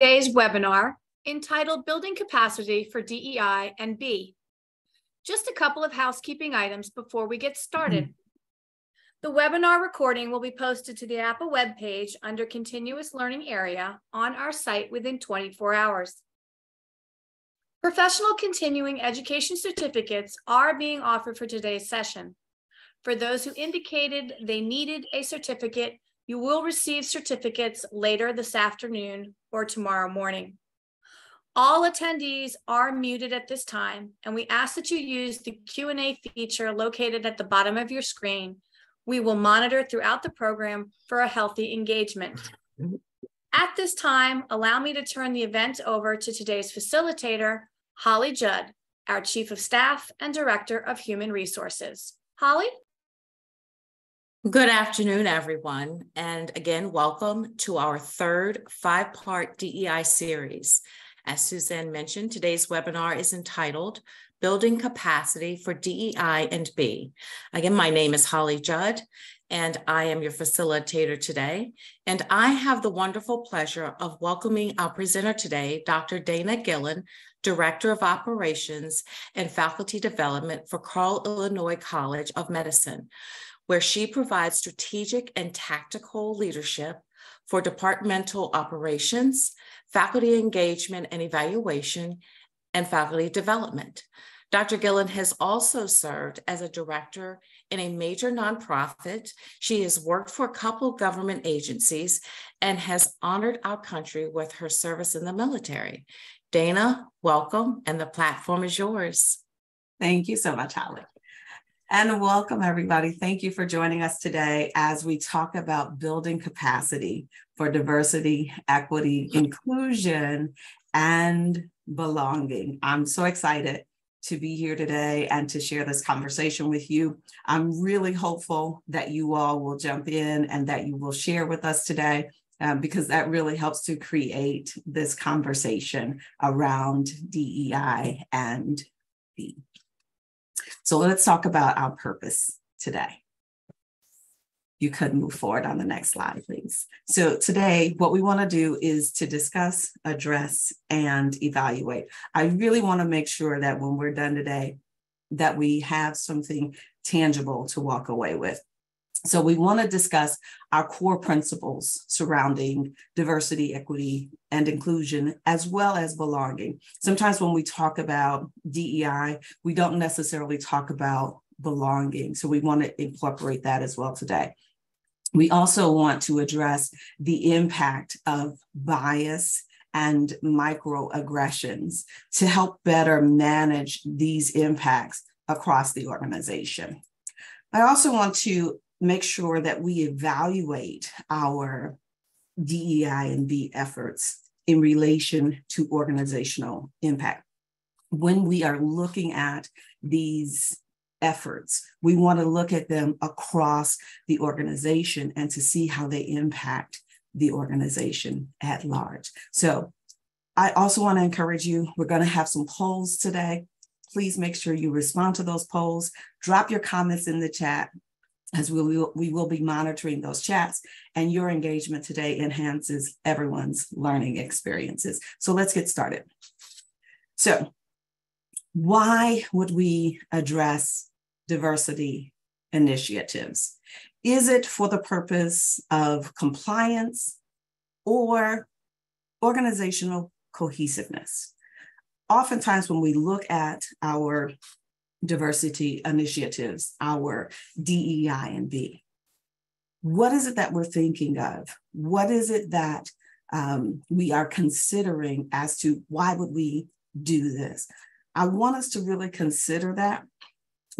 Today's webinar, entitled Building Capacity for DEI and B. Just a couple of housekeeping items before we get started. The webinar recording will be posted to the APA webpage under Continuous Learning area on our site within 24 hours. Professional continuing education certificates are being offered for today's session. For those who indicated they needed a certificate, you will receive certificates later this afternoon or tomorrow morning. All attendees are muted at this time, and we ask that you use the Q&A feature located at the bottom of your screen. We will monitor throughout the program for a healthy engagement. At this time, allow me to turn the event over to today's facilitator, Holly Judd, our Chief of Staff and Director of Human Resources. Holly? Good afternoon, everyone. And again, welcome to our third five-part DEI series. As Suzanne mentioned, today's webinar is entitled Building Capacity for DEI and B. Again, my name is Holly Judd, and I am your facilitator today. And I have the wonderful pleasure of welcoming our presenter today, Dr. Dana Gillen, Director of Operations and Faculty Development for Carle, Illinois College of Medicine, where she provides strategic and tactical leadership for departmental operations, faculty engagement and evaluation, and faculty development. Dr. Gillen has also served as a director in a major nonprofit. She has worked for a couple government agencies and has honored our country with her service in the military. Dana, welcome, and the platform is yours. Thank you so much, Holly. And welcome, everybody. Thank you for joining us today as we talk about building capacity for diversity, equity, inclusion, and belonging. I'm so excited to be here today and to share this conversation with you. I'm really hopeful that you all will jump in and that you will share with us today because that really helps to create this conversation around DEI and B. So let's talk about our purpose today. You could move forward on the next slide, please. So today, what we want to do is to discuss, address, and evaluate. I really want to make sure that when we're done today, that we have something tangible to walk away with. So we want to discuss our core principles surrounding diversity, equity, and inclusion, as well as belonging. Sometimes when we talk about DEI, we don't necessarily talk about belonging. So we want to incorporate that as well today. We also want to address the impact of bias and microaggressions to help better manage these impacts across the organization. I also want to make sure that we evaluate our DEI and B efforts in relation to organizational impact. When we are looking at these efforts, we want to look at them across the organization and to see how they impact the organization at large. So I also want to encourage you, we're going to have some polls today. Please make sure you respond to those polls. Drop your comments in the chat, as we will be monitoring those chats, and your engagement today enhances everyone's learning experiences. So let's get started. So why would we address diversity initiatives? Is it for the purpose of compliance or organizational cohesiveness? Oftentimes when we look at our diversity initiatives, our DEI and B, what is it that we're thinking of? What is it that we are considering as to why would we do this? I want us to really consider that,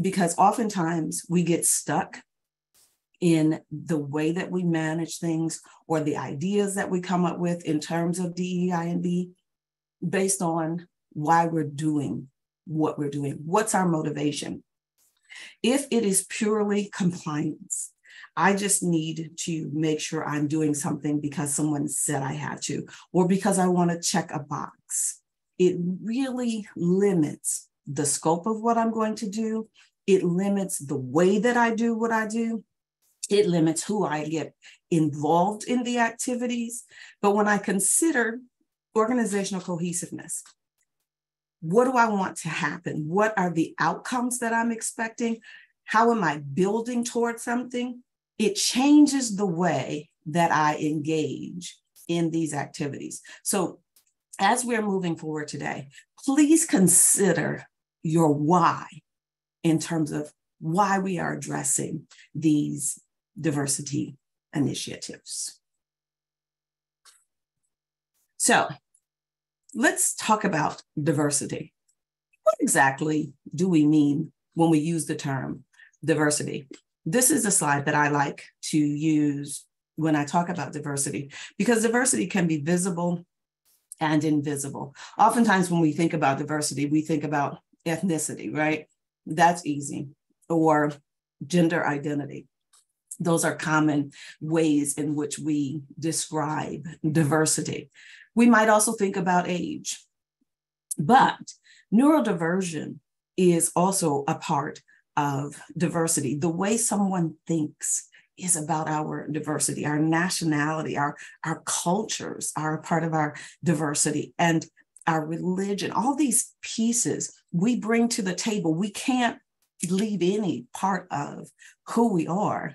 because oftentimes we get stuck in the way that we manage things or the ideas that we come up with in terms of DEI and B based on why we're doing what we're doing. What's our motivation? If it is purely compliance, I just need to make sure I'm doing something because someone said I had to, or because I want to check a box. It really limits the scope of what I'm going to do. It limits the way that I do what I do. It limits who I get involved in the activities. But when I consider organizational cohesiveness. What do I want to happen? What are the outcomes that I'm expecting? How am I building towards something? It changes the way that I engage in these activities. So as we're moving forward today, please consider your why in terms of why we are addressing these diversity initiatives. So let's talk about diversity. What exactly do we mean when we use the term diversity? This is a slide that I like to use when I talk about diversity, because diversity can be visible and invisible. Oftentimes when we think about diversity, we think about ethnicity, right? That's easy. Or gender identity. Those are common ways in which we describe diversity. We might also think about age, but neurodiversion is also a part of diversity. The way someone thinks is about our diversity. Our nationality, our cultures are a part of our diversity, and our religion, all these pieces we bring to the table. We can't leave any part of who we are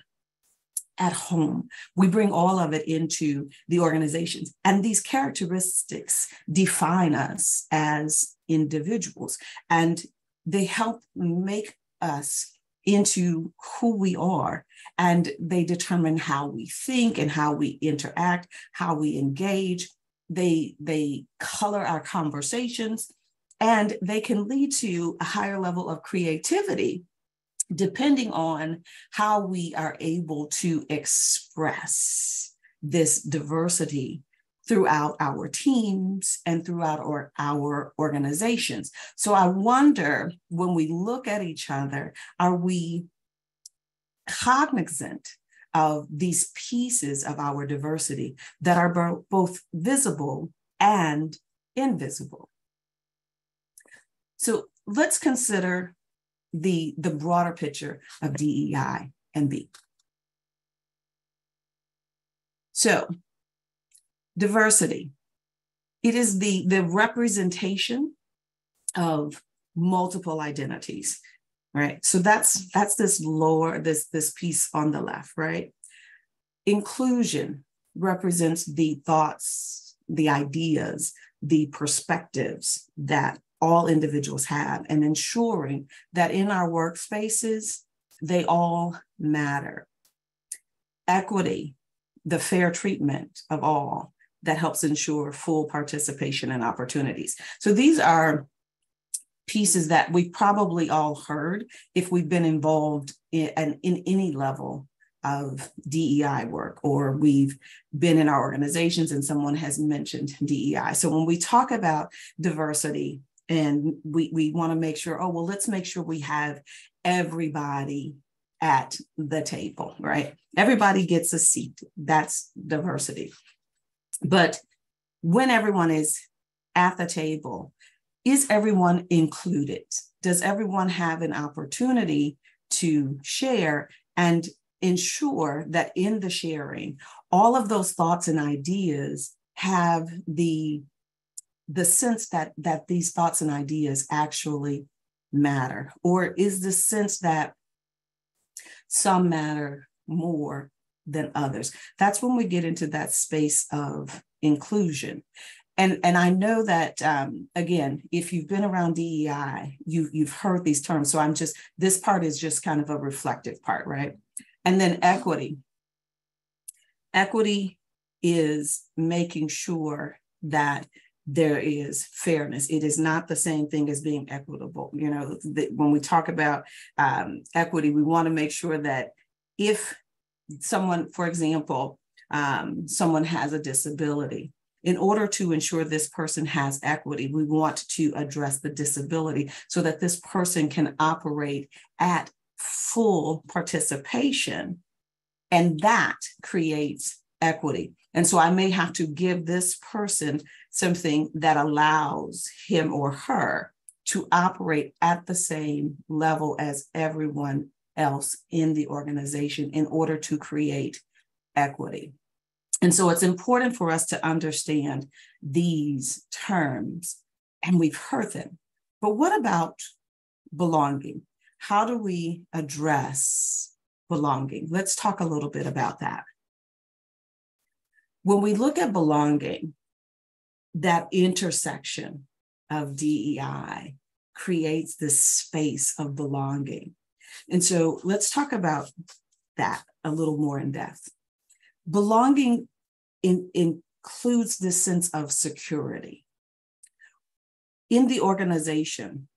at home. We bring all of it into the organizations. And these characteristics define us as individuals, and they help make us into who we are. And they determine how we think and how we interact, how we engage. They color our conversations, and they can lead to a higher level of creativity depending on how we are able to express this diversity throughout our teams and throughout our organizations. So I wonder, when we look at each other, are we cognizant of these pieces of our diversity that are both visible and invisible? So let's consider the broader picture of DEI and B. So diversity, it is the representation of multiple identities, right? So that's this piece on the left, right? Inclusion represents the thoughts, the ideas, the perspectives that all individuals have, and ensuring that in our workspaces, they all matter. Equity, the fair treatment of all, that helps ensure full participation and opportunities. So these are pieces that we probably all heard if we've been involved in any level of DEI work, or we've been in our organizations and someone has mentioned DEI. So when we talk about diversity, and we want to make sure, let's make sure we have everybody at the table, right? Everybody gets a seat. That's diversity. But when everyone is at the table, is everyone included? Does everyone have an opportunity to share and ensure that in the sharing, all of those thoughts and ideas have the sense that these thoughts and ideas actually matter? Or is the sense that some matter more than others? That's when we get into that space of inclusion. And I know that, again, if you've been around DEI, you've heard these terms. So this part is just kind of a reflective part, right? And then equity. Equity is making sure that there is fairness. It is not the same thing as being equitable. You know, when we talk about equity, we want to make sure that if someone, for example, someone has a disability, in order to ensure this person has equity, we want to address the disability so that this person can operate at full participation, and that creates equity. And so I may have to give this person something that allows him or her to operate at the same level as everyone else in the organization in order to create equity. And so it's important for us to understand these terms, and we've heard them. But what about belonging? How do we address belonging? Let's talk a little bit about that. When we look at belonging, that intersection of DEI creates this space of belonging. And so let's talk about that a little more in depth. Belonging includes this sense of security. In the organization,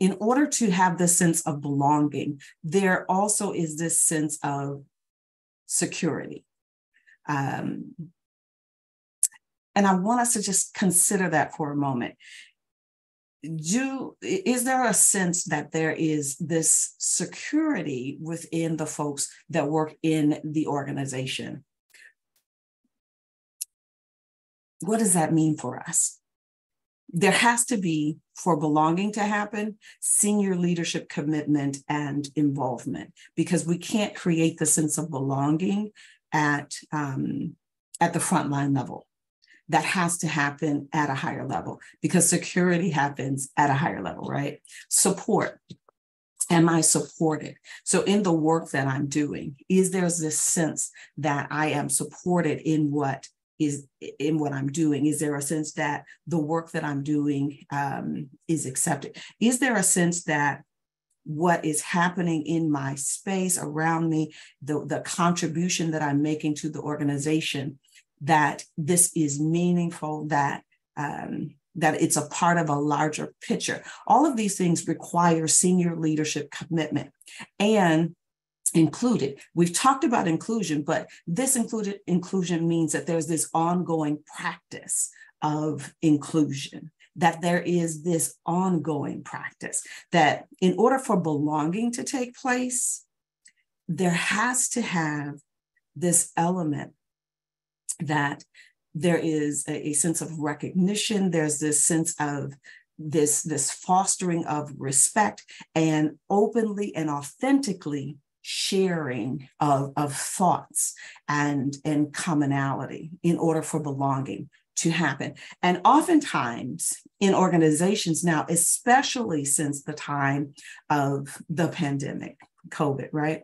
in order to have this sense of belonging, there also is this sense of security. And I want us to just consider that for a moment. Is there a sense that there is this security within the folks that work in the organization? What does that mean for us? There has to be, for belonging to happen, senior leadership commitment and involvement, because we can't create the sense of belonging at the frontline level. That has to happen at a higher level, because security happens at a higher level, right? Support. Am I supported? So in the work that I'm doing, is there this sense that I am supported in what I'm doing? Is there a sense that the work that I'm doing is accepted? Is there a sense that what is happening in my space around me, the contribution that I'm making to the organization, that this is meaningful, that it's a part of a larger picture? All of these things require senior leadership commitment and included. We've talked about inclusion, but this inclusion means that there's this ongoing practice of inclusion, that there is this ongoing practice, that in order for belonging to take place, there has to have this element that there is a sense of recognition, there's this sense of this fostering of respect and openly and authentically sharing of thoughts and commonality in order for belonging to happen. And oftentimes in organizations now, especially since the time of the pandemic, COVID, right?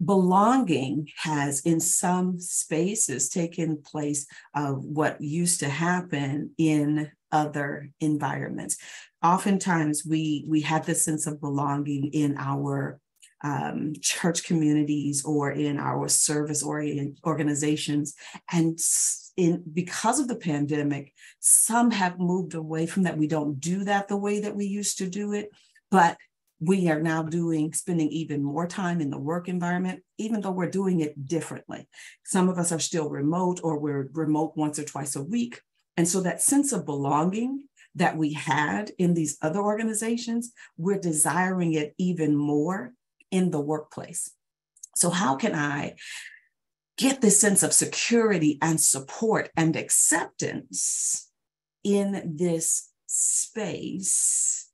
Belonging has in some spaces taken place of what used to happen in other environments. Oftentimes we have this sense of belonging in our church communities or in our service-oriented organizations. And because of the pandemic, some have moved away from that. We don't do that the way that we used to do it, but we are now spending even more time in the work environment, even though we're doing it differently. Some of us are still remote, or we're remote once or twice a week. And so that sense of belonging that we had in these other organizations, we're desiring it even more in the workplace. So how can I get this sense of security and support and acceptance in this space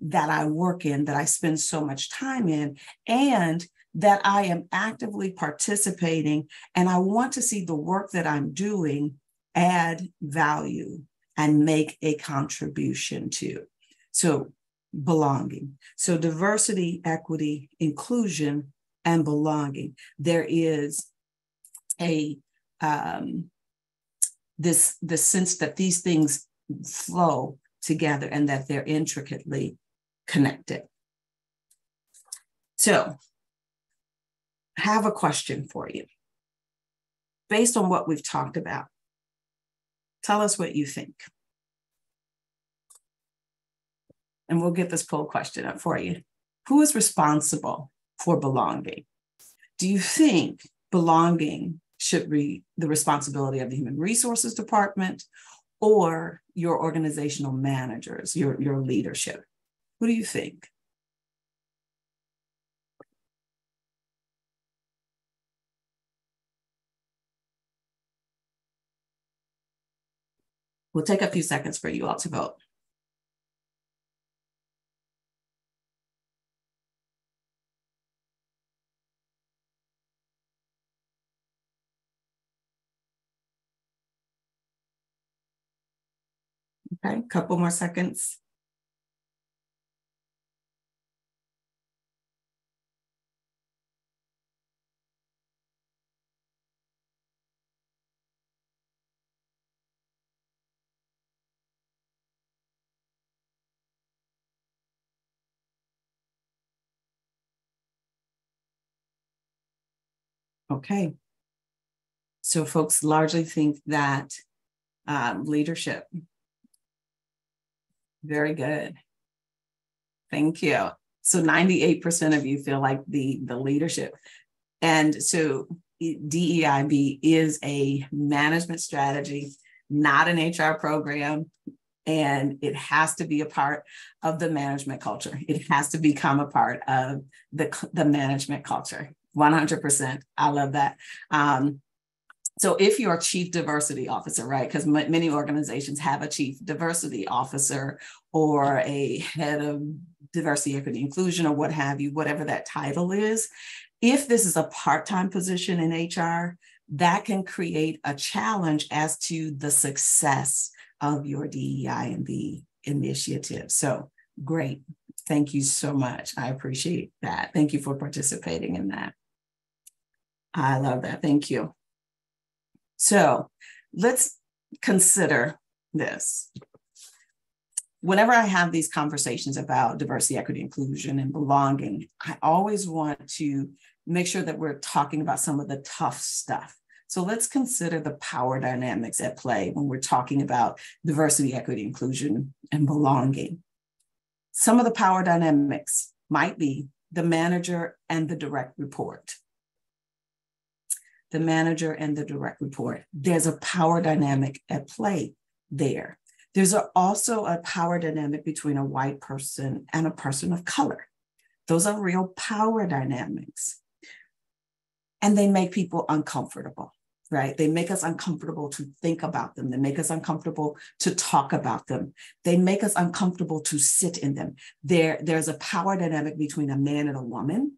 that I work in, that I spend so much time in, and that I am actively participating, and I want to see the work that I'm doing add value and make a contribution to? So belonging. So diversity, equity, inclusion, and belonging. There is the sense that these things flow together and that they're intricately connected. So I have a question for you. Based on what we've talked about, tell us what you think. And we'll get this poll question up for you. Who is responsible for belonging? Do you think belonging should be the responsibility of the Human Resources Department or your organizational managers, your leadership? What do you think? We'll take a few seconds for you all to vote. Okay, a couple more seconds. Okay. So folks largely think that leadership. Very good. Thank you. So 98% of you feel like the leadership. And so DEIB is a management strategy, not an HR program. And it has to be a part of the management culture. It has to become a part of the management culture. 100%. I love that. So if you're a chief diversity officer, right, because many organizations have a chief diversity officer or a head of diversity, equity, inclusion, or what have you, whatever that title is, if this is a part-time position in HR, that can create a challenge as to the success of your DEI and B initiative. So great. Thank you so much. I appreciate that. Thank you for participating in that. I love that. Thank you. So let's consider this. Whenever I have these conversations about diversity, equity, inclusion, and belonging, I always want to make sure that we're talking about some of the tough stuff. So let's consider the power dynamics at play when we're talking about diversity, equity, inclusion, and belonging. Some of the power dynamics might be the manager and the direct report. The manager and the direct report. There's a power dynamic at play there. There's also a power dynamic between a white person and a person of color. Those are real power dynamics. And they make people uncomfortable, right? They make us uncomfortable to think about them. They make us uncomfortable to talk about them. They make us uncomfortable to sit in them. There's a power dynamic between a man and a woman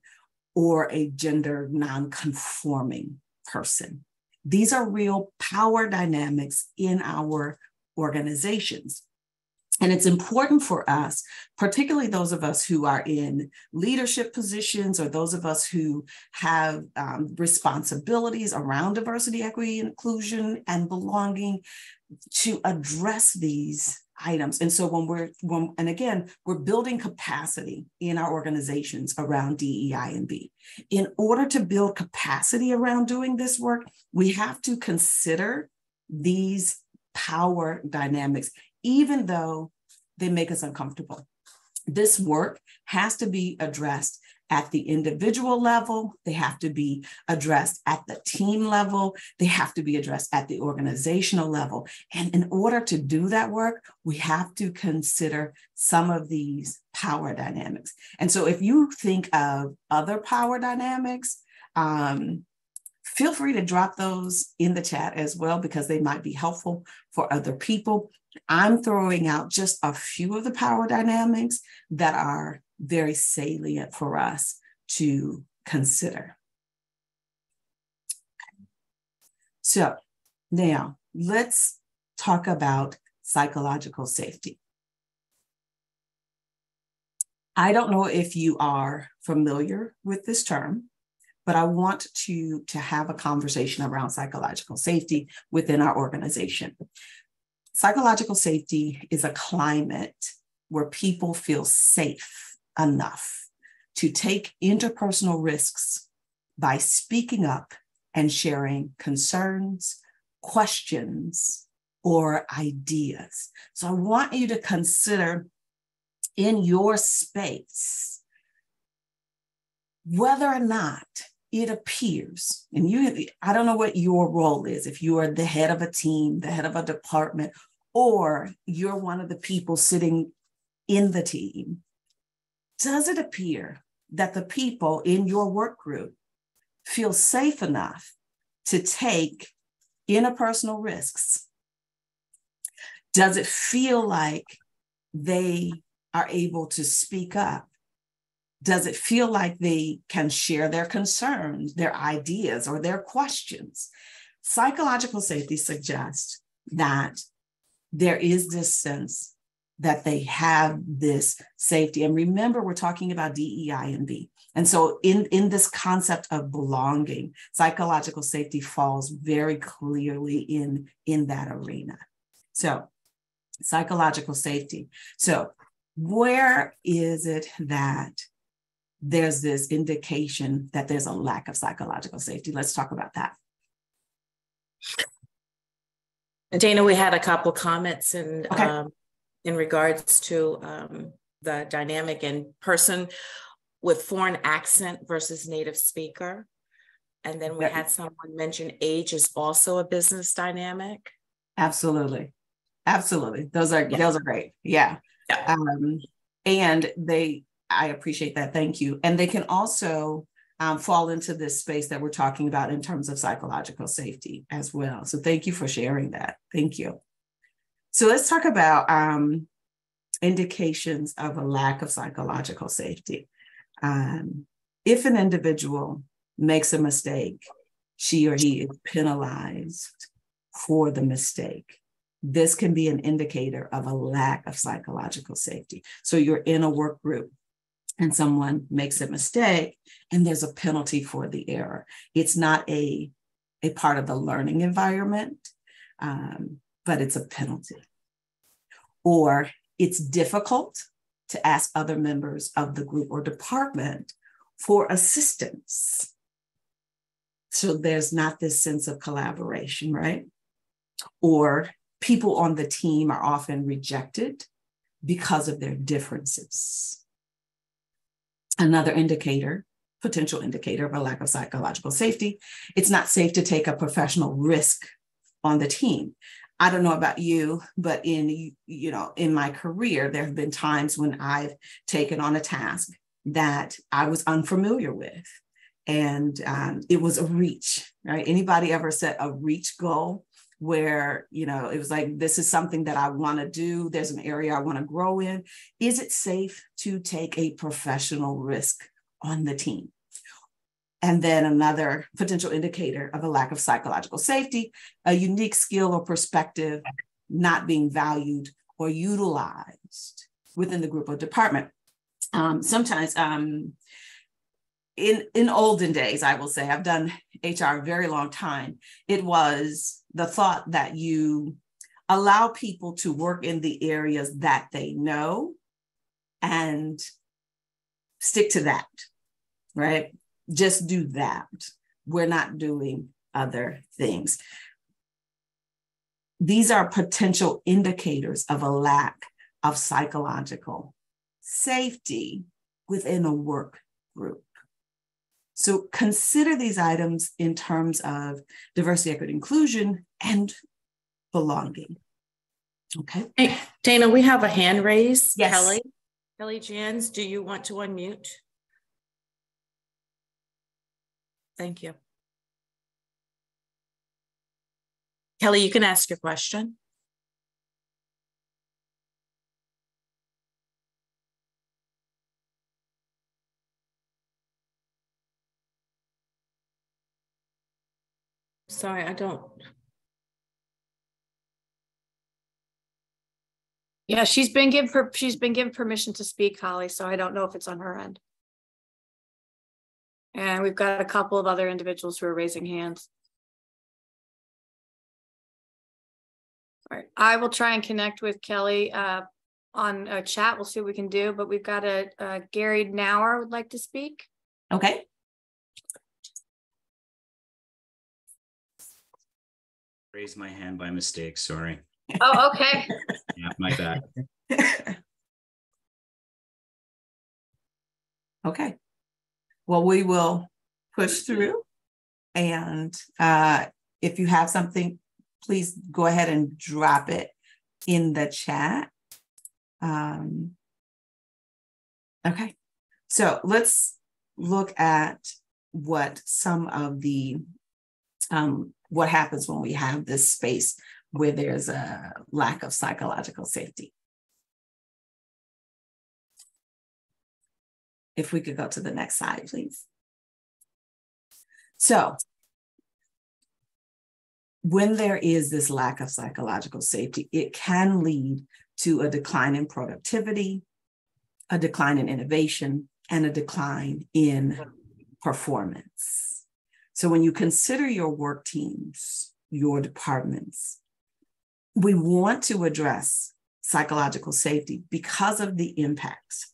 or a gender non-conforming person. These are real power dynamics in our organizations. And it's important for us, particularly those of us who are in leadership positions or those of us who have responsibilities around diversity, equity, inclusion, and belonging, to address these items. And so we're building capacity in our organizations around DEI and B. In order to build capacity around doing this work, we have to consider these power dynamics, even though they make us uncomfortable. This work has to be addressed at the individual level. They have to be addressed at the team level. They have to be addressed at the organizational level. And in order to do that work, we have to consider some of these power dynamics. And so if you think of other power dynamics, feel free to drop those in the chat as well, because they might be helpful for other people. I'm throwing out just a few of the power dynamics that are very salient for us to consider. So now let's talk about psychological safety. I don't know if you are familiar with this term, but I want to have a conversation around psychological safety within our organization. Psychological safety is a climate where people feel safe enough to take interpersonal risks by speaking up and sharing concerns, questions, or ideas. So I want you to consider in your space whether or not it appears, and I don't know what your role is, if you are the head of a team, the head of a department, or you're one of the people sitting in the team, does it appear that the people in your work group feel safe enough to take interpersonal risks? Does it feel like they are able to speak up? Does it feel like they can share their concerns, their ideas, or their questions? Psychological safety suggests that there is this sense that they have this safety. And remember, we're talking about DEI and B. And so in this concept of belonging, psychological safety falls very clearly in that arena. So psychological safety. So where is it that there's this indication that there's a lack of psychological safety? Let's talk about that. Dana, we had a couple comments in regards to the dynamic in person with foreign accent versus native speaker. And then we had someone mention age is also a business dynamic. Absolutely. Absolutely. Those are great. Yeah. And I appreciate that. Thank you. And they can also fall into this space that we're talking about in terms of psychological safety as well. So thank you for sharing that. Thank you. So let's talk about indications of a lack of psychological safety. If an individual makes a mistake, she or he is penalized for the mistake. This can be an indicator of a lack of psychological safety. So you're in a work group and someone makes a mistake and there's a penalty for the error. It's not a part of the learning environment, but it's a penalty. Or it's difficult to ask other members of the group or department for assistance. So there's not this sense of collaboration, right? Or people on the team are often rejected because of their differences. Another potential indicator of a lack of psychological safety, it's not safe to take a professional risk on the team. I don't know about you, but in my career, there have been times when I've taken on a task that I was unfamiliar with. And it was a reach, right? Anybody ever set a reach goal where, it was like, this is something that I want to do. There's an area I want to grow in. Is it safe to take a professional risk on the team? And then another potential indicator of a lack of psychological safety, a unique skill or perspective not being valued or utilized within the group or department. Sometimes in olden days, I will say, I've done HR a very long time. It was the thought that you allow people to work in the areas that they know and stick to that, right? Just do that. We're not doing other things. These are potential indicators of a lack of psychological safety within a work group. So consider these items in terms of diversity, equity, inclusion, and belonging. Okay. Hey, Dana, we have a hand raised. Yes. Kelly Jans, do you want to unmute? Thank you. Kelly, you can ask your question. Sorry, I don't. Yeah, she's been given permission to speak, Holly, so I don't know if it's on her end. And we've got a couple of other individuals who are raising hands. All right, I will try and connect with Kelly on a chat. We'll see what we can do, but we've got a Gary Nauer would like to speak. Okay. Raised my hand by mistake, sorry. Oh, okay. Yeah, my bad. Okay. Well, we will push through. And if you have something, please go ahead and drop it in the chat. Okay. So let's look at what some of the, what happens when we have this space where there's a lack of psychological safety. If we could go to the next slide, please. So when there is this lack of psychological safety, it can lead to a decline in productivity, a decline in innovation, and a decline in performance. So when you consider your work teams, your departments, we want to address psychological safety because of the impacts.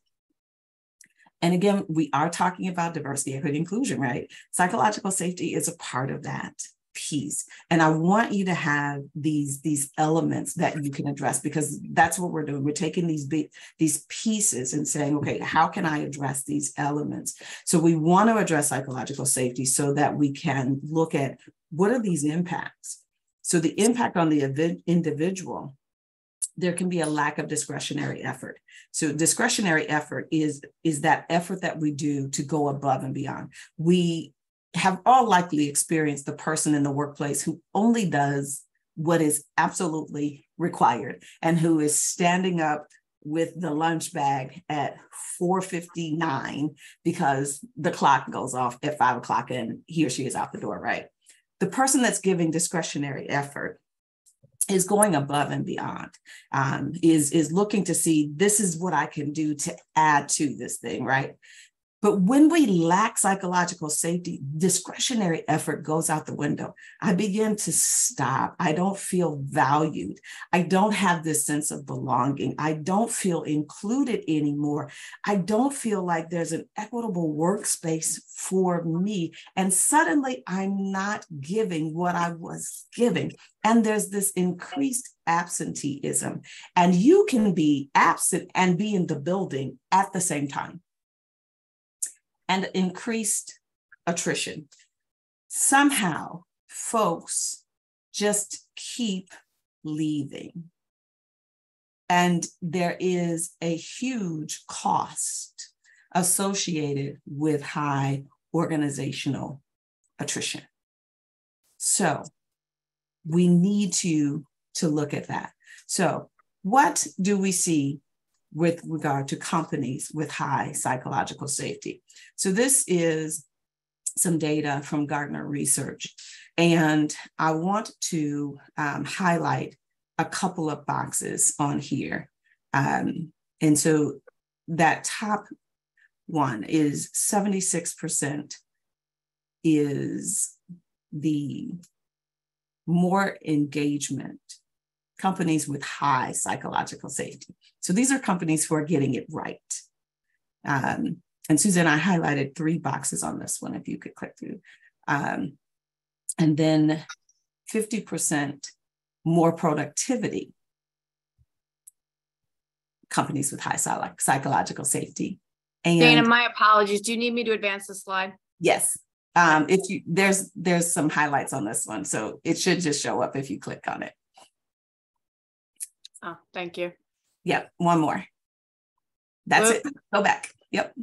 And again, we are talking about diversity, equity, inclusion, right? Psychological safety is a part of that piece. And I want you to have these elements that you can address, because that's what we're doing. We're taking these pieces and saying, okay, how can I address these elements? So we want to address psychological safety so that we can look at what are these impacts. So the impact on the individual, there can be a lack of discretionary effort. So discretionary effort is that effort that we do to go above and beyond. We have all likely experienced the person in the workplace who only does what is absolutely required and who is standing up with the lunch bag at 4:59 because the clock goes off at 5 o'clock and he or she is out the door, right? The person that's giving discretionary effort is going above and beyond, is looking to see, this is what I can do to add to this thing, right? But when we lack psychological safety, discretionary effort goes out the window. I begin to stop. I don't feel valued. I don't have this sense of belonging. I don't feel included anymore. I don't feel like there's an equitable workspace for me. And suddenly I'm not giving what I was giving. And there's this increased absenteeism. And you can be absent and be in the building at the same time. And increased attrition. Somehow, folks just keep leaving. And there is a huge cost associated with high organizational attrition. So we need to look at that. So what do we see with regard to companies with high psychological safety? So this is some data from Gartner Research, and I want to highlight a couple of boxes on here. And so that top one is 76% is the more engagement, companies with high psychological safety. So these are companies who are getting it right. And Suzanne, I highlighted 3 boxes on this one, if you could click through. And then 50% more productivity, companies with high psychological safety. And Dana, my apologies. Do you need me to advance the slide? Yes. There's some highlights on this one, so it should just show up if you click on it. Oh, thank you. Yep, one more. That's it. Go back. Yep.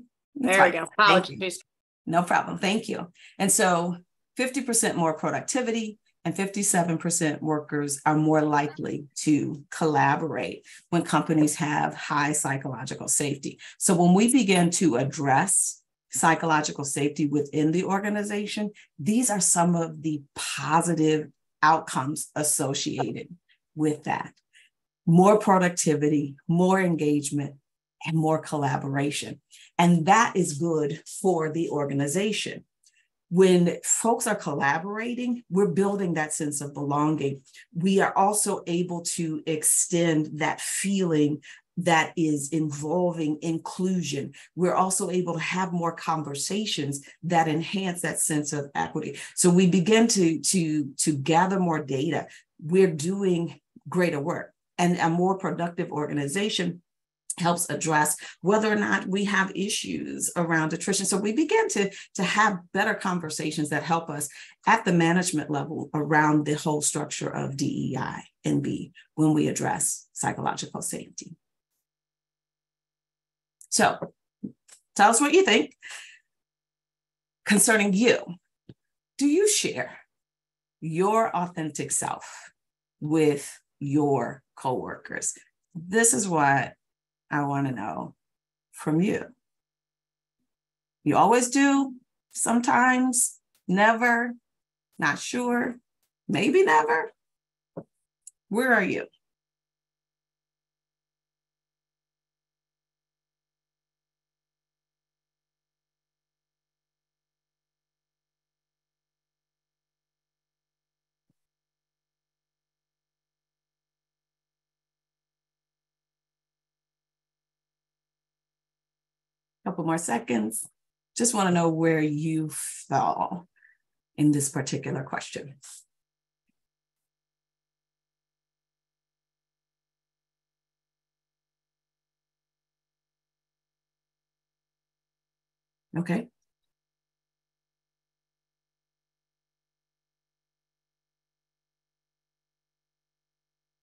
There we go. Apologies. No problem. Thank you. And so 50% more productivity and 57% workers are more likely to collaborate when companies have high psychological safety. So when we begin to address psychological safety within the organization, these are some of the positive outcomes associated with that. More productivity, more engagement, and more collaboration. And that is good for the organization. When folks are collaborating, we're building that sense of belonging. We are also able to extend that feeling that is involving inclusion. We're also able to have more conversations that enhance that sense of equity. So we begin to gather more data. We're doing greater work, and a more productive organization helps address whether or not we have issues around attrition. So we begin to have better conversations that help us at the management level around the whole structure of DEI and B when we address psychological safety. So tell us what you think concerning you. Do you share your authentic self with your coworkers? This is what I want to know from you. You always do, sometimes, never, not sure. maybe never. Where are you? Couple more seconds. Just want to know where you fall in this particular question. Okay.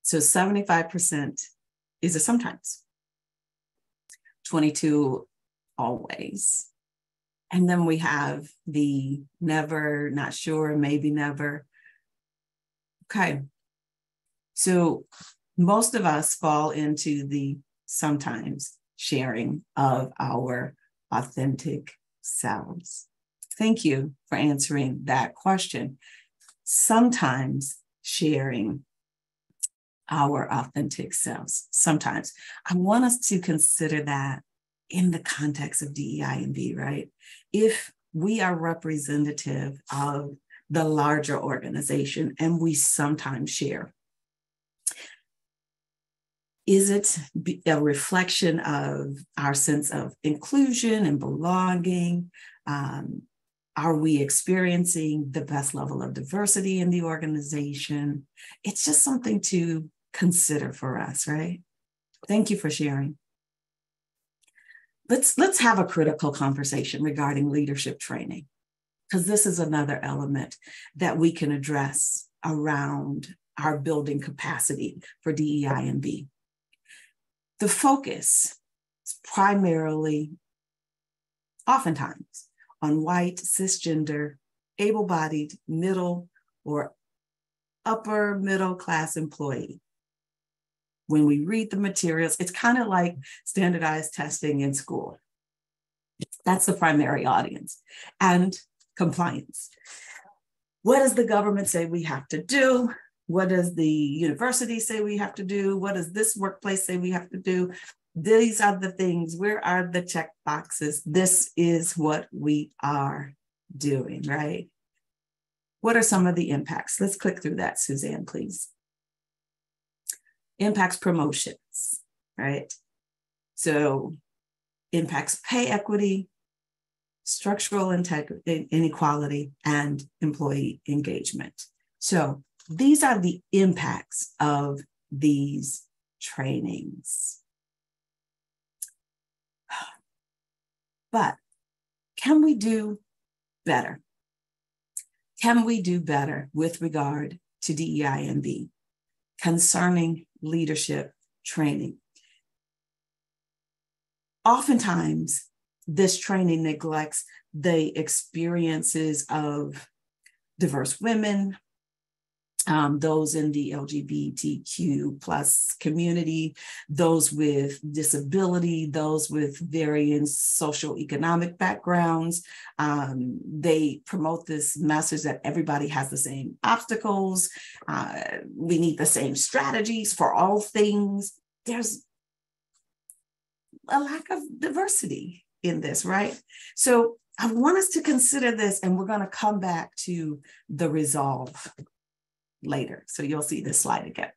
So 75% is a sometimes, 22 always. And then we have the never, not sure, maybe never. Okay. So most of us fall into the sometimes sharing of our authentic selves. Thank you for answering that question. Sometimes sharing our authentic selves. Sometimes. I want us to consider that in the context of DEI and B, right? If we are representative of the larger organization and we sometimes share, is it a reflection of our sense of inclusion and belonging? Are we experiencing the best level of diversity in the organization? It's just something to consider for us, right? Thank you for sharing. Let's have a critical conversation regarding leadership training, because this is another element that we can address around our building capacity for DEI and B. The focus is primarily, oftentimes, on white, cisgender, able-bodied, middle or upper middle class employee. When we read the materials, it's kind of like standardized testing in school. That's the primary audience. And compliance. What does the government say we have to do? What does the university say we have to do? What does this workplace say we have to do? These are the things. Where are the check boxes? This is what we are doing, right? What are some of the impacts? Let's click through that, Suzanne, please. Impacts promotions, right? So impacts pay equity, structural inequality, and employee engagement. So these are the impacts of these trainings. But can we do better? Can we do better with regard to DEI and B concerning leadership training? Oftentimes, this training neglects the experiences of diverse women, those in the LGBTQ plus community, those with disability, those with varying socioeconomic backgrounds. They promote this message that everybody has the same obstacles. We need the same strategies for all things. There's a lack of diversity in this, right? So I want us to consider this, and we're going to come back to the resolve later. So you'll see this slide again.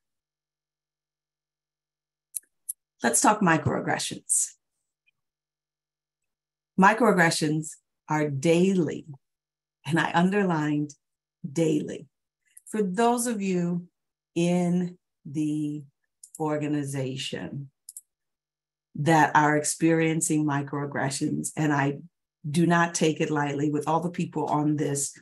Let's talk microaggressions. Microaggressions are daily, and I underlined daily. For those of you in the organization that are experiencing microaggressions, and I do not take it lightly with all the people on this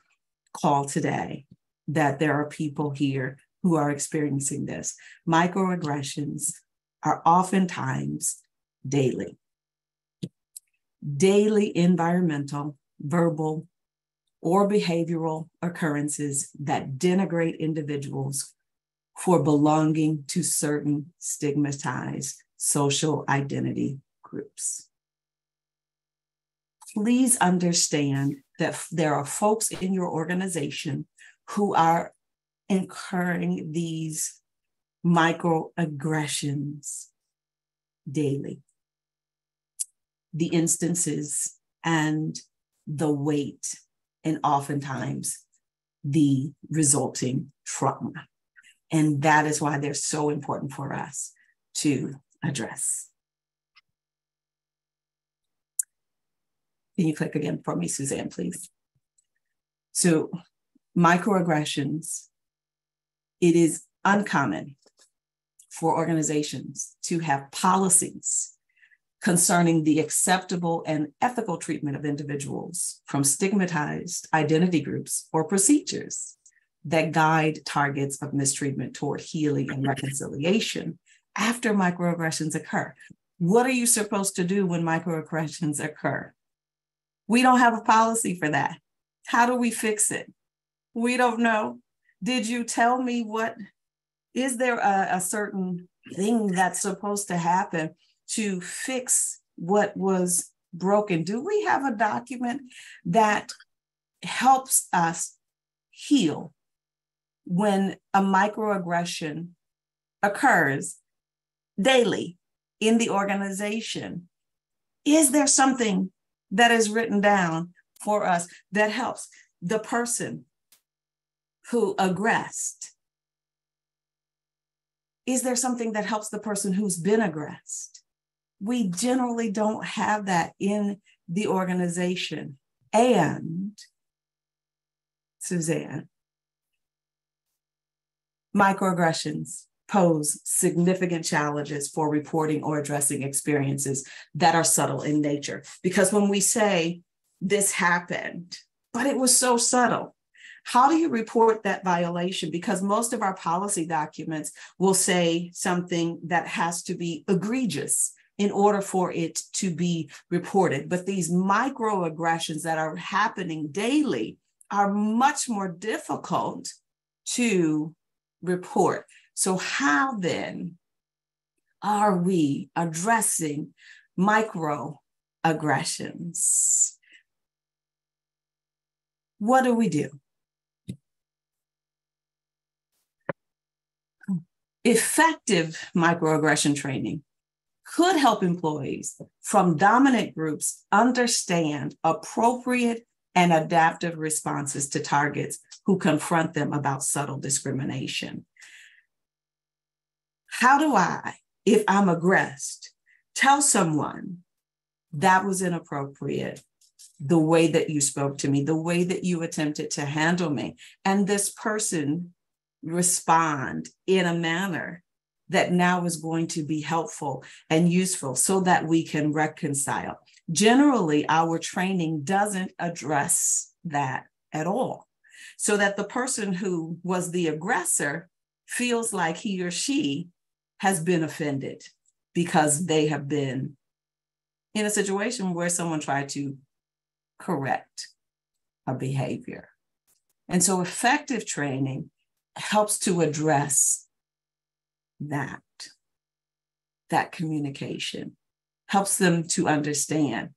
call today, that there are people here who are experiencing this. Microaggressions are oftentimes daily. Daily environmental, verbal, or behavioral occurrences that denigrate individuals for belonging to certain stigmatized social identity groups. Please understand that there are folks in your organization who are incurring these microaggressions daily. The instances and the weight, and oftentimes the resulting trauma. And that is why they're so important for us to address. Can you click again for me, Suzanne, please? So microaggressions, it is uncommon for organizations to have policies concerning the acceptable and ethical treatment of individuals from stigmatized identity groups or procedures that guide targets of mistreatment toward healing and reconciliation after microaggressions occur. What are you supposed to do when microaggressions occur? We don't have a policy for that. How do we fix it? We don't know. Did you tell me what? Is there a certain thing that's supposed to happen to fix what was broken? Do we have a document that helps us heal when a microaggression occurs daily in the organization? Is there something that is written down for us that helps the person who aggressed? Is there something that helps the person who's been aggressed? We generally don't have that in the organization. And, Suzanne, microaggressions pose significant challenges for reporting or addressing experiences that are subtle in nature. Because when we say this happened, but it was so subtle, how do you report that violation? Because most of our policy documents will say something that has to be egregious in order for it to be reported. But these microaggressions that are happening daily are much more difficult to report. So how then are we addressing microaggressions? What do we do? Effective microaggression training could help employees from dominant groups understand appropriate and adaptive responses to targets who confront them about subtle discrimination. How do I, if I'm aggressed, tell someone that was inappropriate, the way that you spoke to me, the way that you attempted to handle me, and this person respond in a manner that now is going to be helpful and useful so that we can reconcile. Generally, our training doesn't address that at all, so that the person who was the aggressor feels like he or she has been offended because they have been in a situation where someone tried to correct a behavior. And so effective training helps to address that communication, helps them to understand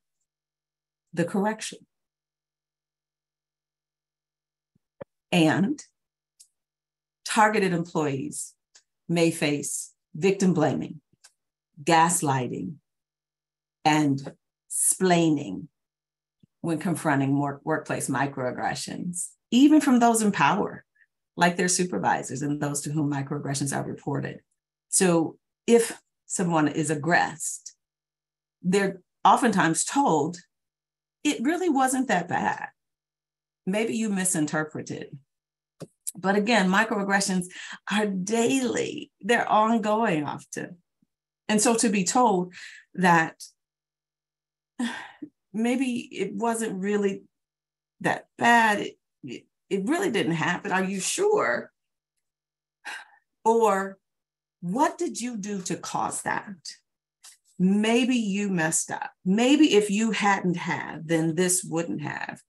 the correction. And targeted employees may face victim blaming, gaslighting, and splaining when confronting workplace microaggressions, even from those in power, like their supervisors and those to whom microaggressions are reported. So if someone is aggressed, they're oftentimes told, it really wasn't that bad. Maybe you misinterpreted. But again, microaggressions are daily, they're ongoing often. And so to be told that maybe it wasn't really that bad, it really didn't happen, are you sure? Or what did you do to cause that? Maybe you messed up. Maybe if you hadn't had, then this wouldn't have.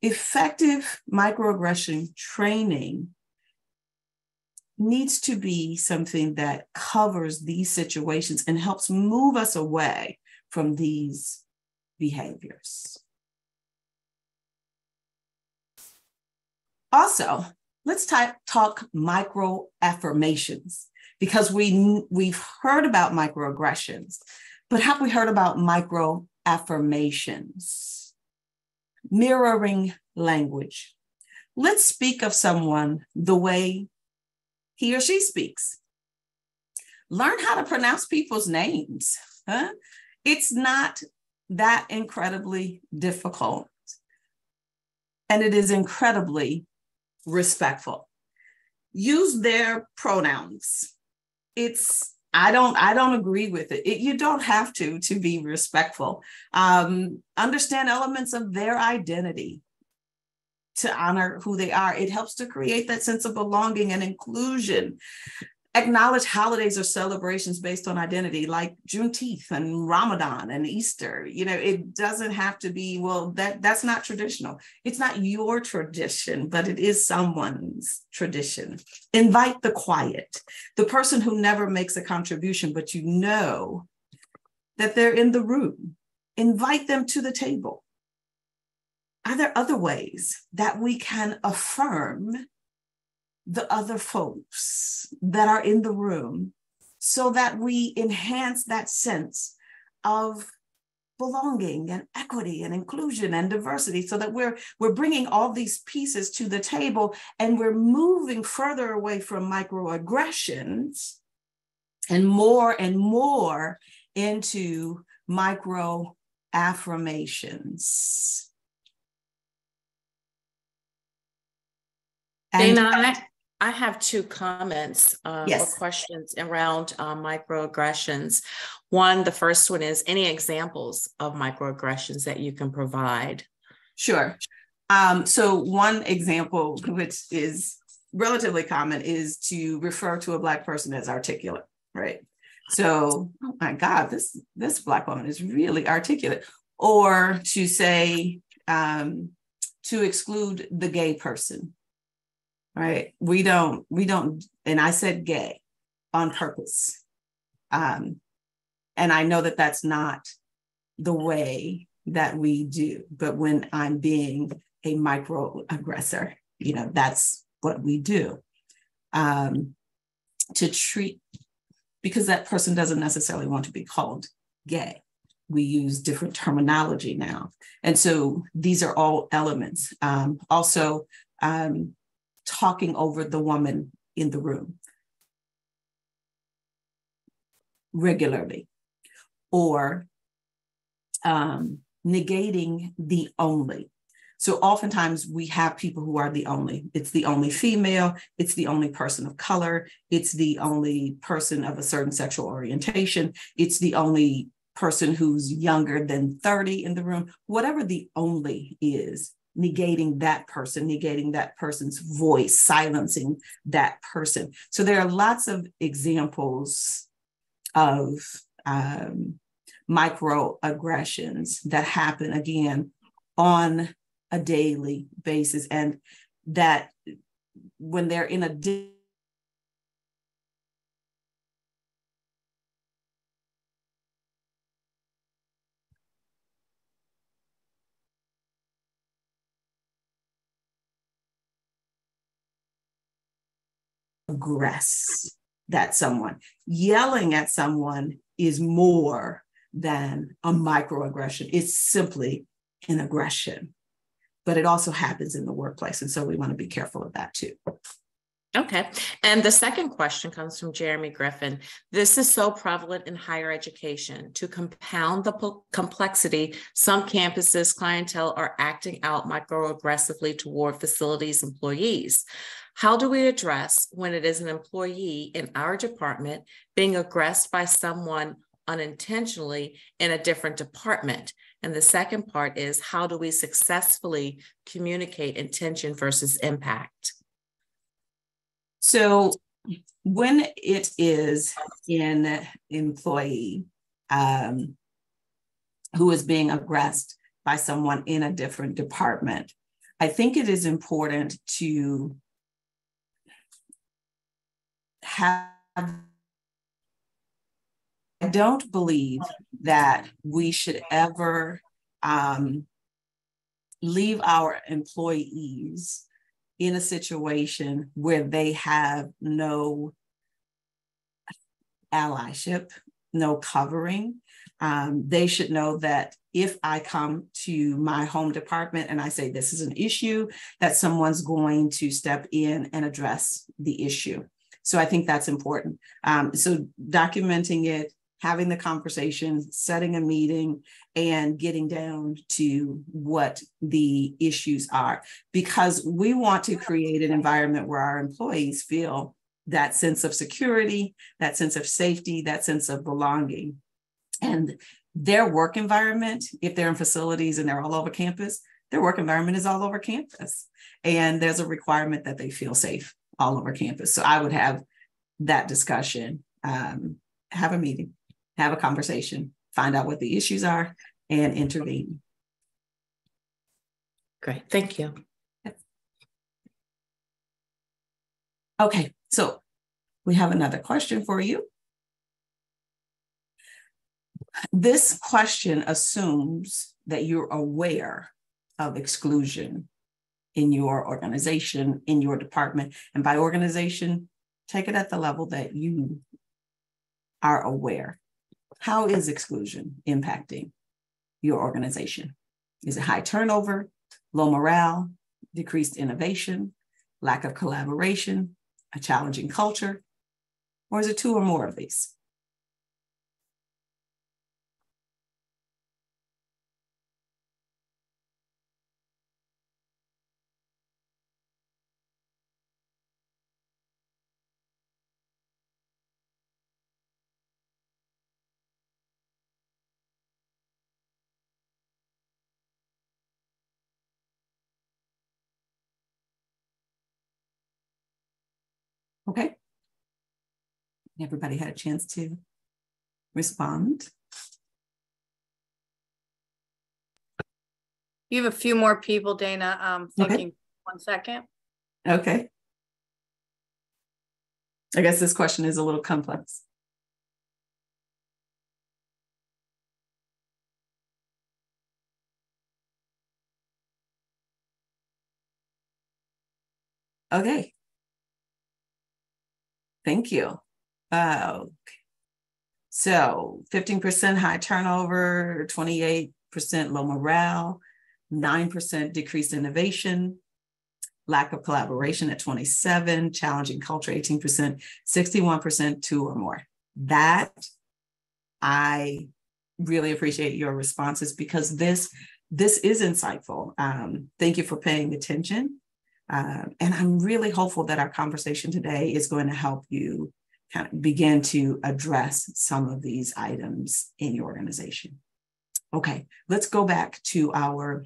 Effective microaggression training needs to be something that covers these situations and helps move us away from these behaviors. Also, let's talk micro affirmations, because we've heard about microaggressions, but have we heard about micro affirmations? Mirroring language. Let's speak of someone the way he or she speaks. Learn how to pronounce people's names. Huh? It's not that incredibly difficult. And it is incredibly respectful. Use their pronouns. I don't agree with it. You don't have to be respectful. Understand elements of their identity to honor who they are. It helps to create that sense of belonging and inclusion. Acknowledge holidays or celebrations based on identity, like Juneteenth and Ramadan and Easter. It doesn't have to be, well, that's not traditional. It's not your tradition, but it is someone's tradition. Invite the quiet, the person who never makes a contribution, but you know that they're in the room. Invite them to the table. Are there other ways that we can affirm the other folks that are in the room so that we enhance that sense of belonging and equity and inclusion and diversity, so that we're bringing all these pieces to the table and we're moving further away from microaggressions and more into micro affirmations. Dana, I have two comments Yes. or questions around microaggressions. One, the first one is any examples of microaggressions that you can provide? Sure. So one example, which is relatively common, is to refer to a Black person as articulate, right? So, oh my God, this Black woman is really articulate. Or to say, to exclude the gay person. Right. We don't, and I said gay on purpose. And I know that that's not the way that we do, but when I'm being a microaggressor, that's what we do. To treat, because that person doesn't necessarily want to be called gay. We use different terminology now. And so these are all elements. Also, talking over the woman in the room regularly, or negating the only. So oftentimes we have people who are the only. It's the only female, it's the only person of color, it's the only person of a certain sexual orientation, it's the only person who's younger than 30 in the room. Whatever the only is, negating that person's voice, silencing that person. So there are lots of examples of microaggressions that happen, again, on a daily basis, and that when they're in a aggress that someone. Yelling at someone is more than a microaggression. It's simply an aggression, but it also happens in the workplace. And so we want to be careful of that too. Okay. And the second question comes from Jeremy Griffin. This is so prevalent in higher education. To compound the complexity, some campuses' clientele are acting out microaggressively toward facilities employees. How do we address when it is an employee in our department being aggressed by someone unintentionally in a different department? And the second part is, how do we successfully communicate intention versus impact? So when it is an employee who is being aggressed by someone in a different department, I think it is important to have, I don't believe that we should ever leave our employees in a situation where they have no allyship, no covering. They should know that if I come to my home department and I say this is an issue, that someone's going to step in and address the issue. So I think that's important. So documenting it, having the conversation, setting a meeting, and getting down to what the issues are, because we want to create an environment where our employees feel that sense of security, that sense of safety, that sense of belonging. And their work environment, if they're in facilities and they're all over campus, their work environment is all over campus. And there's a requirement that they feel safe all over campus. So I would have that discussion, have a meeting, have a conversation, find out what the issues are, and intervene. Great, thank you. Okay, so we have another question for you. This question assumes that you're aware of exclusion in your organization, in your department. And by organization, take it at the level that you are aware. How is exclusion impacting your organization? Is it high turnover, low morale, decreased innovation, lack of collaboration, a challenging culture, or is it two or more of these? Okay. Everybody had a chance to respond. You have a few more people, Dana. Thinking. Okay. 1 second. Okay. I guess this question is a little complex. Okay. Thank you. So 15% high turnover, 28% low morale, 9% decreased innovation, lack of collaboration at 27%, challenging culture 18%, 61% two or more. That I really appreciate your responses, because this is insightful. Thank you for paying attention. And I'm really hopeful that our conversation today is going to help you kind of begin to address some of these items in your organization. Okay, let's go back to our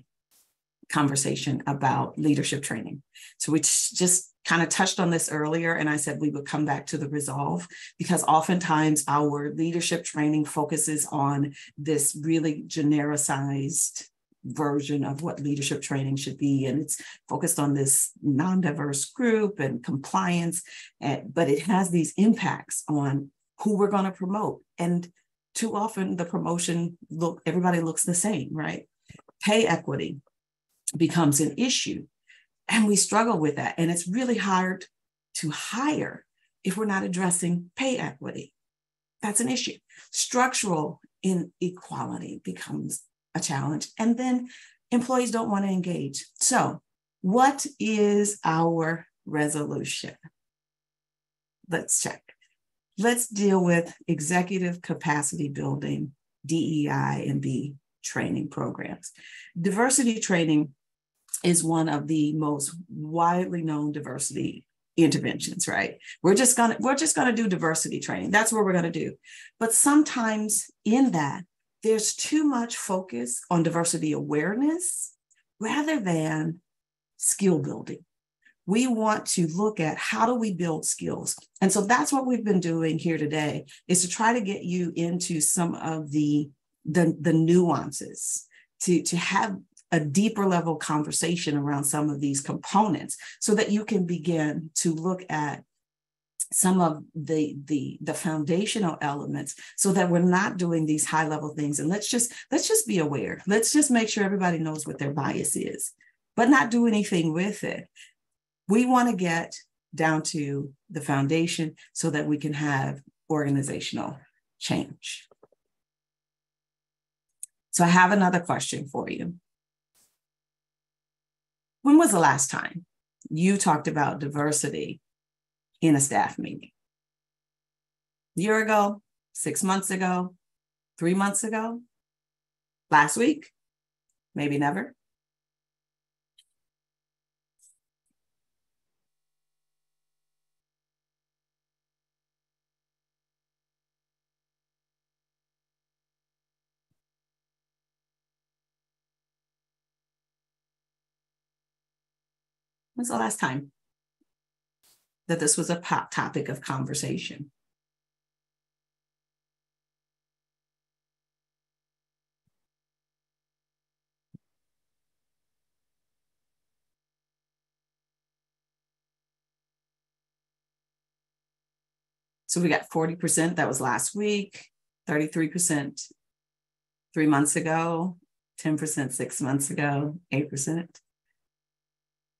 conversation about leadership training. So we just kind of touched on this earlier, and I said we would come back to the resolve, because oftentimes our leadership training focuses on this really genericized version of what leadership training should be. And it's focused on this non-diverse group and compliance, but it has these impacts on who we're going to promote. And too often the promotion, everybody looks the same, right? Pay equity becomes an issue, and we struggle with that. And it's really hard to hire if we're not addressing pay equity. That's an issue. Structural inequality becomes a challenge. And then employees don't want to engage. So what is our resolution? Let's check. Let's deal with executive capacity building, DEI and B training programs. Diversity training is one of the most widely known diversity interventions, right? We're just gonna do diversity training. That's what we're gonna do. But sometimes in that, there's too much focus on diversity awareness rather than skill building. We want to look at how do we build skills. And so that's what we've been doing here today, is to try to get you into some of the nuances, to have a deeper level conversation around some of these components, so that you can begin to look at some of the foundational elements, so that we're not doing these high level things. And let's just be aware. Let's just make sure everybody knows what their bias is, but not do anything with it. We want to get down to the foundation so that we can have organizational change. So I have another question for you. When was the last time you talked about diversity in a staff meeting? A year ago, 6 months ago, 3 months ago, last week, maybe never? When's the last time that this was a topic of conversation? So we got 40%, that was last week, 33% 3 months ago, 10% 6 months ago, 8%.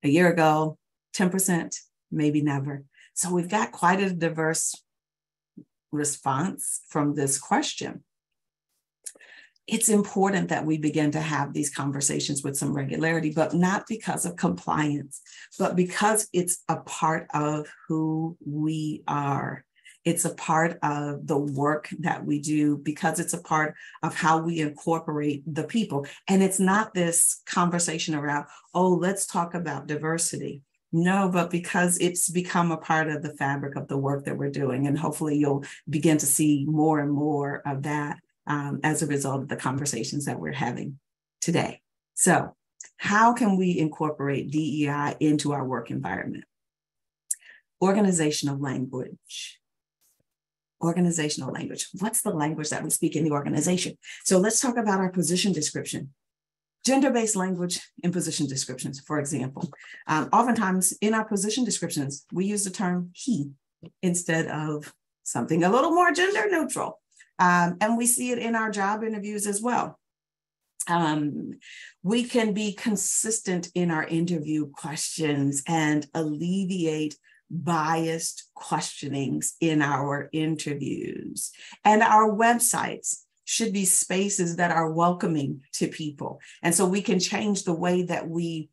A year ago, 10%, maybe never. So we've got quite a diverse response from this question. It's important that we begin to have these conversations with some regularity, but not because of compliance, but because it's a part of who we are. It's a part of the work that we do, because it's a part of how we incorporate the people. And it's not this conversation around, oh, let's talk about diversity. No, but because it's become a part of the fabric of the work that we're doing. And hopefully you'll begin to see more and more of that as a result of the conversations that we're having today. So how can we incorporate DEI into our work environment? Organizational language. Organizational language. What's the language that we speak in the organization? So let's talk about our position description. Gender-based language in position descriptions, for example. Oftentimes in our position descriptions, we use the term he instead of something a little more gender neutral. And we see it in our job interviews as well. We can be consistent in our interview questions and alleviate biased questionings in our interviews. And our websites should be spaces that are welcoming to people. And so we can change the way that we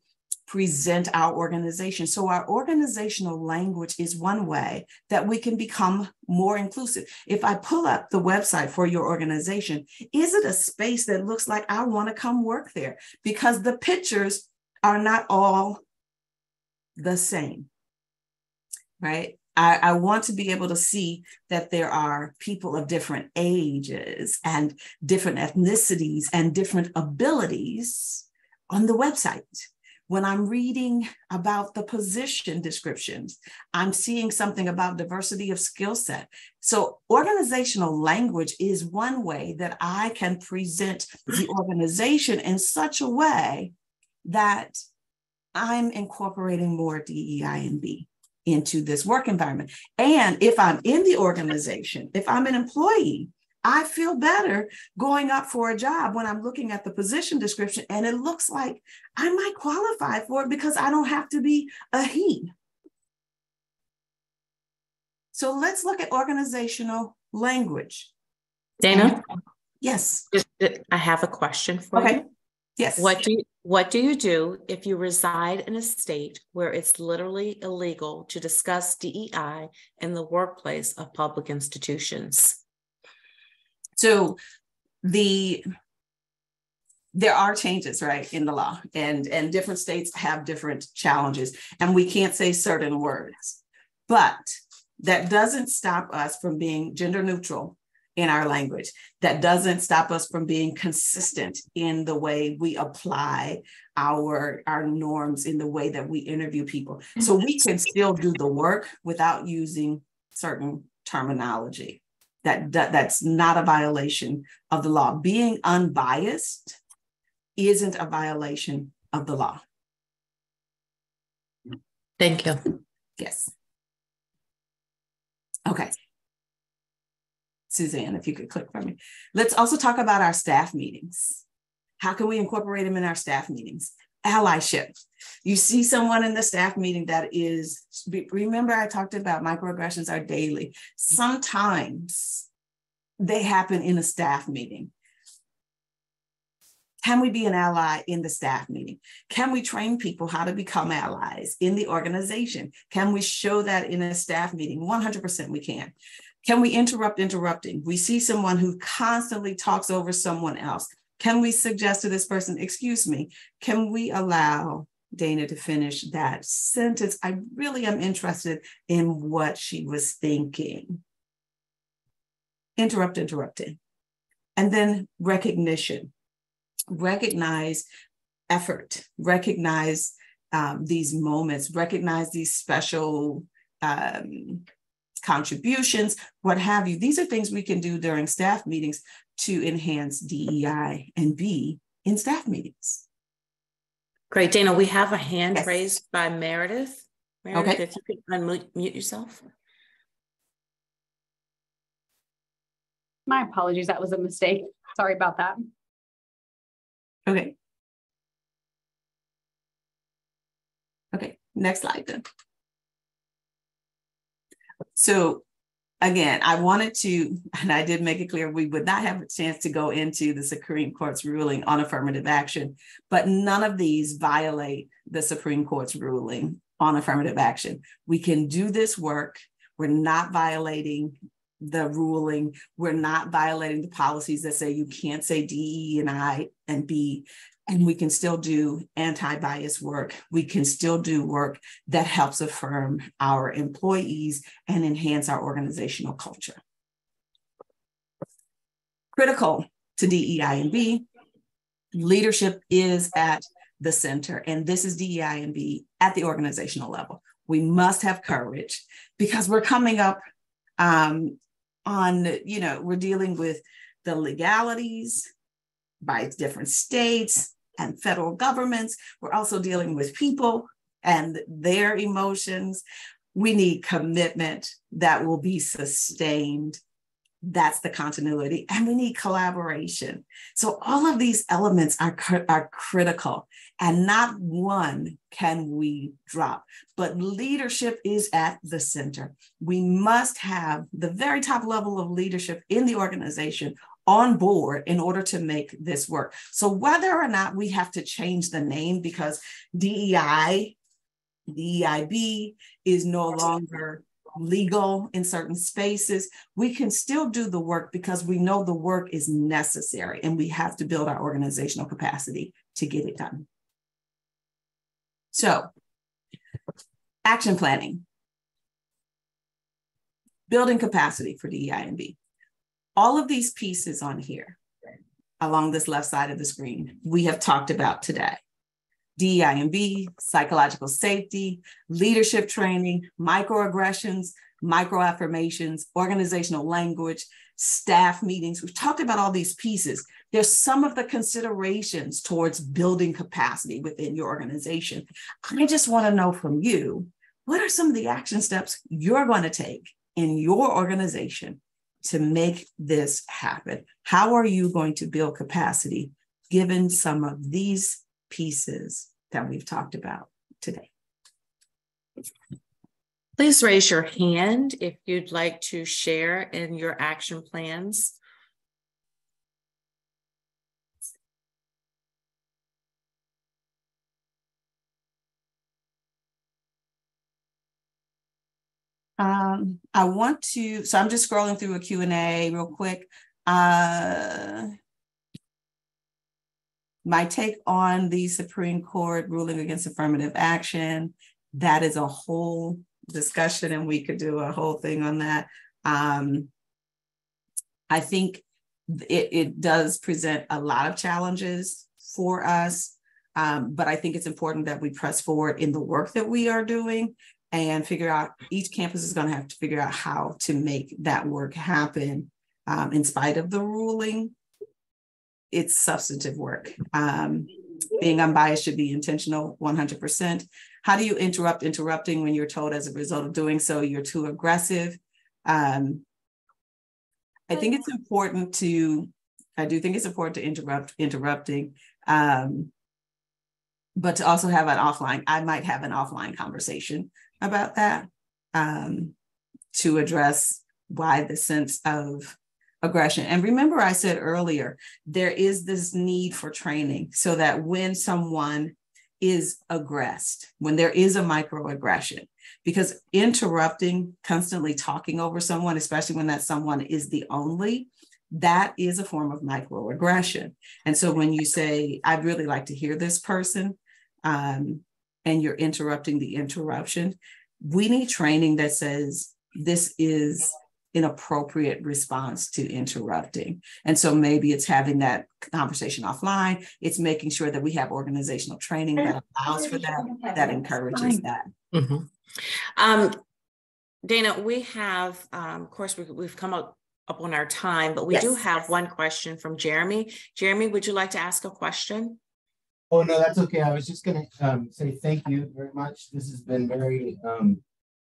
present our organization. So our organizational language is one way that we can become more inclusive. If I pull up the website for your organization, is it a space that looks like I want to come work there? Because the pictures are not all the same. Right? I want to be able to see that there are people of different ages and different ethnicities and different abilities on the website. When I'm reading about the position descriptions, I'm seeing something about diversity of skill set. So organizational language is one way that I can present the organization in such a way that I'm incorporating more DEI and B into this work environment. And if I'm in the organization, if I'm an employee, I feel better going up for a job when I'm looking at the position description and it looks like I might qualify for it because I don't have to be a he. So let's look at organizational language. Dana? Yes. I have a question for you. Yes. What do you do if you reside in a state where it's literally illegal to discuss DEI in the workplace of public institutions? So there are changes, right, in the law, and different states have different challenges, and we can't say certain words, but that doesn't stop us from being gender neutral in our language. That doesn't stop us from being consistent in the way we apply our norms, in the way that we interview people. So we can still do the work without using certain terminology. That's not a violation of the law. Being unbiased isn't a violation of the law. Thank you. Yes. Okay. Suzanne, if you could click for me. Let's also talk about our staff meetings. How can we incorporate them in our staff meetings? allyship. You see someone in the staff meeting that is, remember I talked about microaggressions are daily. Sometimes they happen in a staff meeting. Can we be an ally in the staff meeting? Can we train people how to become allies in the organization? Can we show that in a staff meeting? 100% we can. Can we interrupt interrupting? We see someone who constantly talks over someone else. Can we suggest to this person, excuse me, can we allow Dana to finish that sentence? I really am interested in what she was thinking. Interrupting. And then recognition. Recognize effort, recognize these moments, recognize these special contributions, what have you. These are things we can do during staff meetings to enhance DEI and B in staff meetings. Great, Dana, we have a hand Yes. raised by Meredith. Meredith, Okay. if you could unmute yourself. My apologies, that was a mistake. Sorry about that. Okay. Okay, next slide then. So again, I wanted to, and I did make it clear, we would not have a chance to go into the Supreme Court's ruling on affirmative action, but none of these violate the Supreme Court's ruling on affirmative action. We can do this work. We're not violating the ruling. We're not violating the policies that say you can't say DE&I and B, and we can still do anti-bias work. We can still do work that helps affirm our employees and enhance our organizational culture. Critical to DEI and B, leadership is at the center, and this is DEI and B at the organizational level. We must have courage because we're coming up we're dealing with the legalities by different states and federal governments. We're also dealing with people and their emotions. We need commitment that will be sustained. That's the continuity. And we need collaboration. So all of these elements are critical, and not one can we drop. But leadership is at the center. We must have the very top level of leadership in the organization on board in order to make this work. So whether or not we have to change the name because DEI, DEIB is no longer legal in certain spaces, we can still do the work because we know the work is necessary and we have to build our organizational capacity to get it done. So, action planning, building capacity for DEI and B. All of these pieces on here, along this left side of the screen, we have talked about today. DEI and B, psychological safety, leadership training, microaggressions, microaffirmations, organizational language, staff meetings. We've talked about all these pieces. There's some of the considerations towards building capacity within your organization. I just want to know from you, what are some of the action steps you're going to take in your organization to make this happen? How are you going to build capacity given some of these pieces that we've talked about today? Please raise your hand if you'd like to share in your action plans. So I'm just scrolling through a Q&A real quick. My take on the Supreme Court ruling against affirmative action, that is a whole discussion and we could do a whole thing on that. I think it does present a lot of challenges for us, but I think it's important that we press forward in the work that we are doing and figure out, each campus is going to have to figure out how to make that work happen in spite of the ruling. It's substantive work. Being unbiased should be intentional, 100%. How do you interrupting when you're told as a result of doing so, you're too aggressive? I do think it's important to interrupt interrupting. but to also have I might have an offline conversation about that to address why the sense of aggression. And remember, I said earlier, there is this need for training so that when someone is aggressed, when there is a microaggression, because interrupting, constantly talking over someone, especially when that someone is the only, that is a form of microaggression. And so when you say, I'd really like to hear this person, and you're interrupting the interruption, we need training that says this is an appropriate response to interrupting. And so maybe it's having that conversation offline. It's making sure that we have organizational training that allows for that, that encourages that. Mm-hmm. Dana, we have, of course, we've come up on our time, but we do have one question from Jeremy. Jeremy, would you like to ask a question? Oh, no, that's okay. I was just going to say thank you very much. This has been very,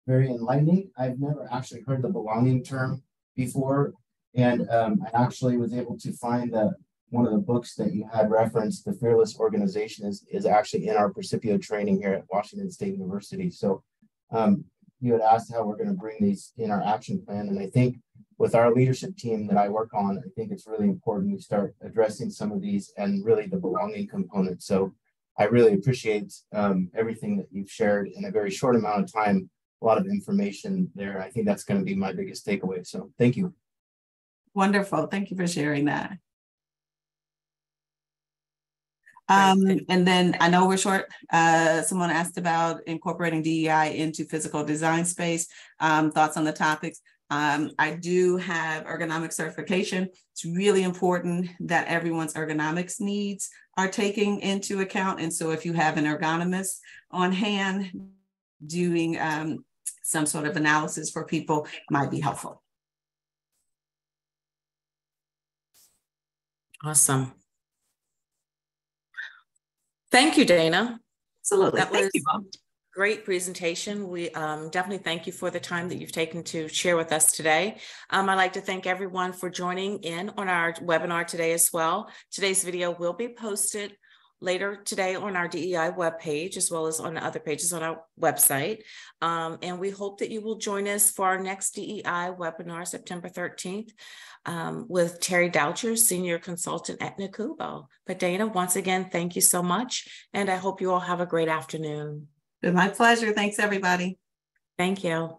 very enlightening. I've never actually heard the belonging term before. And I actually was able to find that one of the books that you had referenced, The Fearless Organization, is actually in our Precipio training here at Washington State University. So you had asked how we're going to bring these in our action plan. And I think with our leadership team that I work on, I think it's really important we start addressing some of these and really the belonging component. So I really appreciate everything that you've shared in a very short amount of time, a lot of information there. I think that's going to be my biggest takeaway. So thank you. Wonderful. Thank you for sharing that. And then I know we're short. Someone asked about incorporating DEI into physical design space. Thoughts on the topics. I do have ergonomic certification. It's really important that everyone's ergonomics needs are taken into account. And so if you have an ergonomist on hand doing some sort of analysis for people might be helpful. Awesome. Thank you, Dana. Absolutely. That was Thank you, Bob. Great presentation. We definitely thank you for the time that you've taken to share with us today. I'd like to thank everyone for joining in on our webinar today as well. Today's video will be posted later today on our DEI webpage, as well as on other pages on our website. And we hope that you will join us for our next DEI webinar, September 13th, with Terry Doucher, Senior Consultant at NACUBO. But Dana, once again, thank you so much. And I hope you all have a great afternoon. It's my pleasure. Thanks, everybody. Thank you.